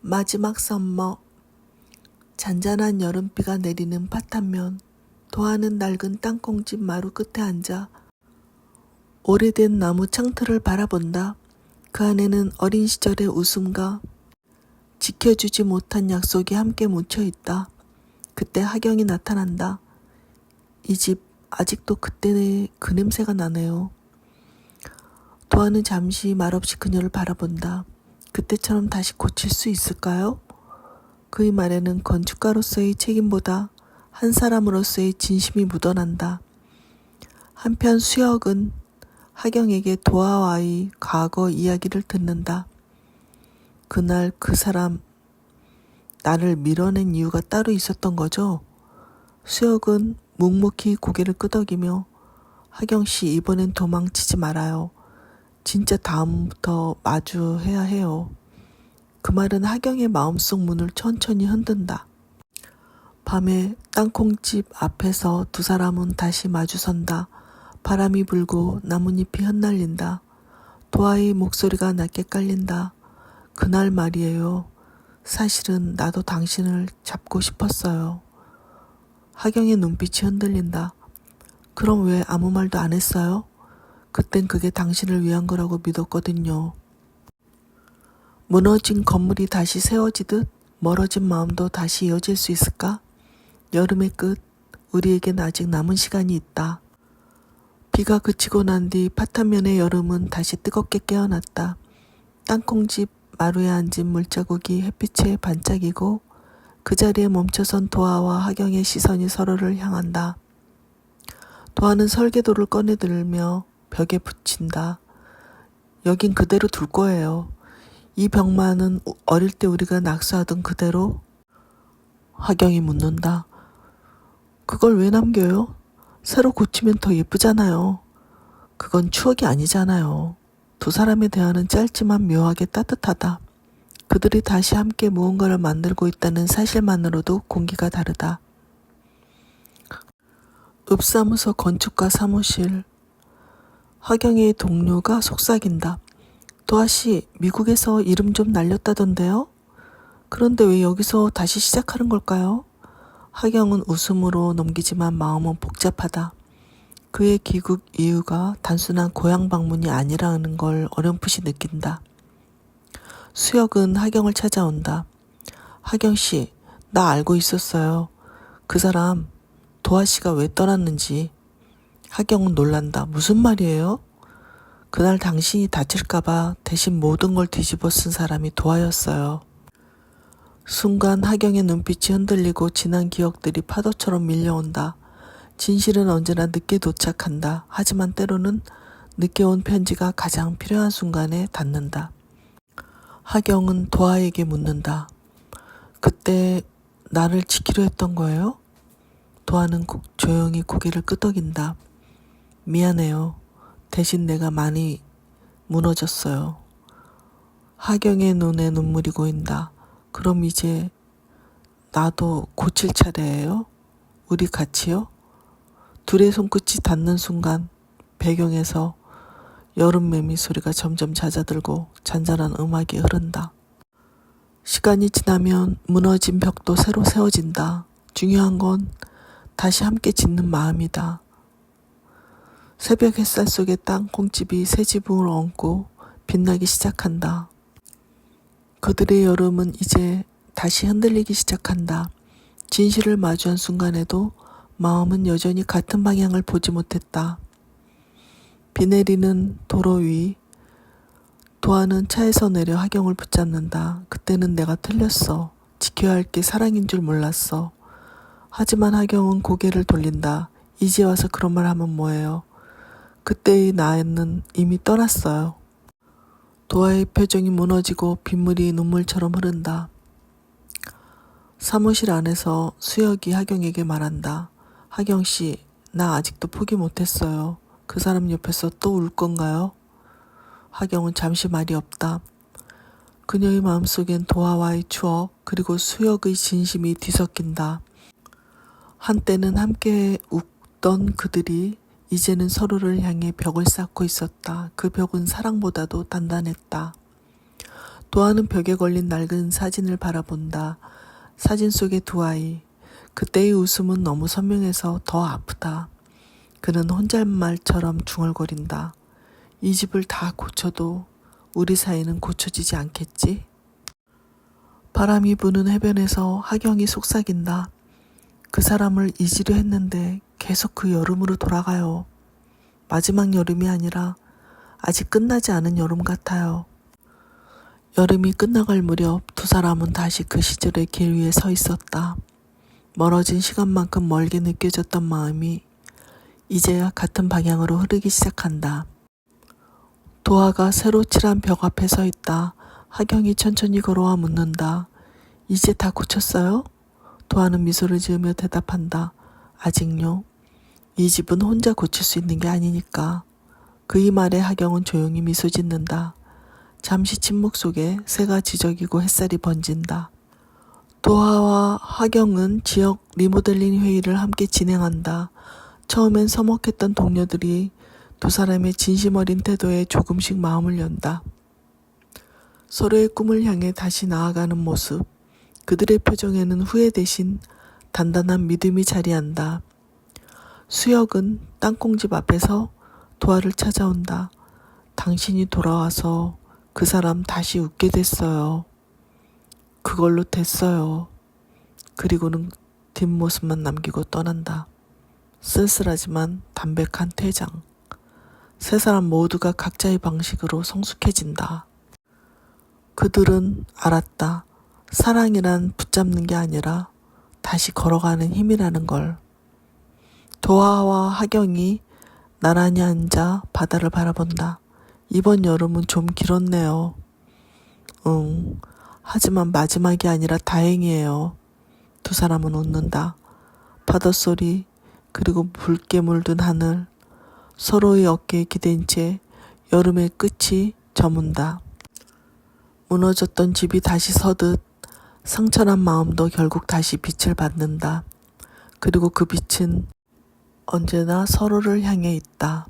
마지막 썸머. 잔잔한 여름비가 내리는 밭한면 도하는 낡은 땅콩집 마루 끝에 앉아 오래된 나무 창틀을 바라본다. 그 안에는 어린 시절의 웃음과 지켜주지 못한 약속이 함께 묻혀있다. 그때 하경이 나타난다. 이 집 아직도 그때의 그 냄새가 나네요. 도하는 잠시 말없이 그녀를 바라본다. 그때처럼 다시 고칠 수 있을까요? 그의 말에는 건축가로서의 책임보다 한 사람으로서의 진심이 묻어난다. 한편 수혁은 하경에게 도하와의 과거 이야기를 듣는다. 그날 그 사람 나를 밀어낸 이유가 따로 있었던 거죠? 수혁은 묵묵히 고개를 끄덕이며 하경씨 이번엔 도망치지 말아요. 진짜 다음부터 마주해야 해요. 그 말은 하경의 마음속 문을 천천히 흔든다. 밤에 땅콩집 앞에서 두 사람은 다시 마주선다. 바람이 불고 나뭇잎이 흩날린다. 도하의 목소리가 낮게 깔린다. 그날 말이에요. 사실은 나도 당신을 잡고 싶었어요. 하경의 눈빛이 흔들린다. 그럼 왜 아무 말도 안 했어요? 그땐 그게 당신을 위한 거라고 믿었거든요. 무너진 건물이 다시 세워지듯 멀어진 마음도 다시 이어질 수 있을까? 여름의 끝, 우리에겐 아직 남은 시간이 있다. 비가 그치고 난 뒤 파탄면의 여름은 다시 뜨겁게 깨어났다. 땅콩집 마루에 앉은 물자국이 햇빛에 반짝이고 그 자리에 멈춰선 도하와 하경의 시선이 서로를 향한다. 도하는 설계도를 꺼내들며 벽에 붙인다. 여긴 그대로 둘 거예요. 이 벽만은 어릴 때 우리가 낙서하던 그대로? 하경이 묻는다. 그걸 왜 남겨요? 새로 고치면 더 예쁘잖아요. 그건 추억이 아니잖아요. 두 사람의 대화는 짧지만 묘하게 따뜻하다. 그들이 다시 함께 무언가를 만들고 있다는 사실만으로도 공기가 다르다. 읍사무소 건축가 사무실. 하경의 동료가 속삭인다. 도하씨, 미국에서 이름 좀 날렸다던데요? 그런데 왜 여기서 다시 시작하는 걸까요? 하경은 웃음으로 넘기지만 마음은 복잡하다. 그의 귀국 이유가 단순한 고향 방문이 아니라는 걸 어렴풋이 느낀다. 수혁은 하경을 찾아온다. 하경씨, 나 알고 있었어요. 그 사람 도하씨가 왜 떠났는지. 하경은 놀란다. 무슨 말이에요? 그날 당신이 다칠까봐 대신 모든 걸 뒤집어 쓴 사람이 도하였어요. 순간 하경의 눈빛이 흔들리고 지난 기억들이 파도처럼 밀려온다. 진실은 언제나 늦게 도착한다. 하지만 때로는 늦게 온 편지가 가장 필요한 순간에 닿는다. 하경은 도하에게 묻는다. 그때 나를 지키려 했던 거예요? 도하는 조용히 고개를 끄덕인다. 미안해요. 대신 내가 많이 무너졌어요. 하경의 눈에 눈물이 고인다. 그럼 이제 나도 고칠 차례예요? 우리 같이요? 둘의 손끝이 닿는 순간 배경에서 여름매미 소리가 점점 잦아들고 잔잔한 음악이 흐른다. 시간이 지나면 무너진 벽도 새로 세워진다. 중요한 건 다시 함께 짓는 마음이다. 새벽 햇살 속에 땅콩집이 새 지붕을 얹고 빛나기 시작한다. 그들의 여름은 이제 다시 흔들리기 시작한다. 진실을 마주한 순간에도 마음은 여전히 같은 방향을 보지 못했다. 비 내리는 도로 위, 도하는 차에서 내려 하경을 붙잡는다. 그때는 내가 틀렸어. 지켜야 할 게 사랑인 줄 몰랐어. 하지만 하경은 고개를 돌린다. 이제 와서 그런 말 하면 뭐예요? 그때의 나는 이미 떠났어요. 도하의 표정이 무너지고 빗물이 눈물처럼 흐른다. 사무실 안에서 수혁이 하경에게 말한다. 하경씨, 나 아직도 포기 못했어요. 그 사람 옆에서 또 울 건가요? 하경은 잠시 말이 없다. 그녀의 마음속엔 도하와의 추억 그리고 수혁의 진심이 뒤섞인다. 한때는 함께 웃던 그들이 이제는 서로를 향해 벽을 쌓고 있었다. 그 벽은 사랑보다도 단단했다. 도화는 벽에 걸린 낡은 사진을 바라본다. 사진 속의 두 아이. 그때의 웃음은 너무 선명해서 더 아프다. 그는 혼잣말처럼 중얼거린다. 이 집을 다 고쳐도 우리 사이는 고쳐지지 않겠지? 바람이 부는 해변에서 하경이 속삭인다. 그 사람을 잊으려 했는데 계속 그 여름으로 돌아가요. 마지막 여름이 아니라 아직 끝나지 않은 여름 같아요. 여름이 끝나갈 무렵 두 사람은 다시 그 시절의 길 위에 서 있었다. 멀어진 시간만큼 멀게 느껴졌던 마음이 이제야 같은 방향으로 흐르기 시작한다. 도화가 새로 칠한 벽 앞에 서 있다. 하경이 천천히 걸어와 묻는다. 이제 다 고쳤어요? 도화는 미소를 지으며 대답한다. 아직요. 이 집은 혼자 고칠 수 있는 게 아니니까. 그의 말에 하경은 조용히 미소 짓는다. 잠시 침묵 속에 새가 지저귀고 햇살이 번진다. 도화와 하경은 지역 리모델링 회의를 함께 진행한다. 처음엔 서먹했던 동료들이 두 사람의 진심 어린 태도에 조금씩 마음을 연다. 서로의 꿈을 향해 다시 나아가는 모습. 그들의 표정에는 후회 대신 단단한 믿음이 자리한다. 수혁은 땅콩집 앞에서 도화를 찾아온다. 당신이 돌아와서 그 사람 다시 웃게 됐어요. 그걸로 됐어요. 그리고는 뒷모습만 남기고 떠난다. 쓸쓸하지만 담백한 퇴장. 세 사람 모두가 각자의 방식으로 성숙해진다. 그들은 알았다. 사랑이란 붙잡는 게 아니라 다시 걸어가는 힘이라는 걸. 도화와 하경이 나란히 앉아 바다를 바라본다. 이번 여름은 좀 길었네요. 하지만 마지막이 아니라 다행이에요. 두 사람은 웃는다. 바닷소리 그리고 붉게 물든 하늘. 서로의 어깨에 기댄 채 여름의 끝이 저문다. 무너졌던 집이 다시 서듯 상처난 마음도 결국 다시 빛을 받는다. 그리고 그 빛은 언제나 서로를 향해 있다.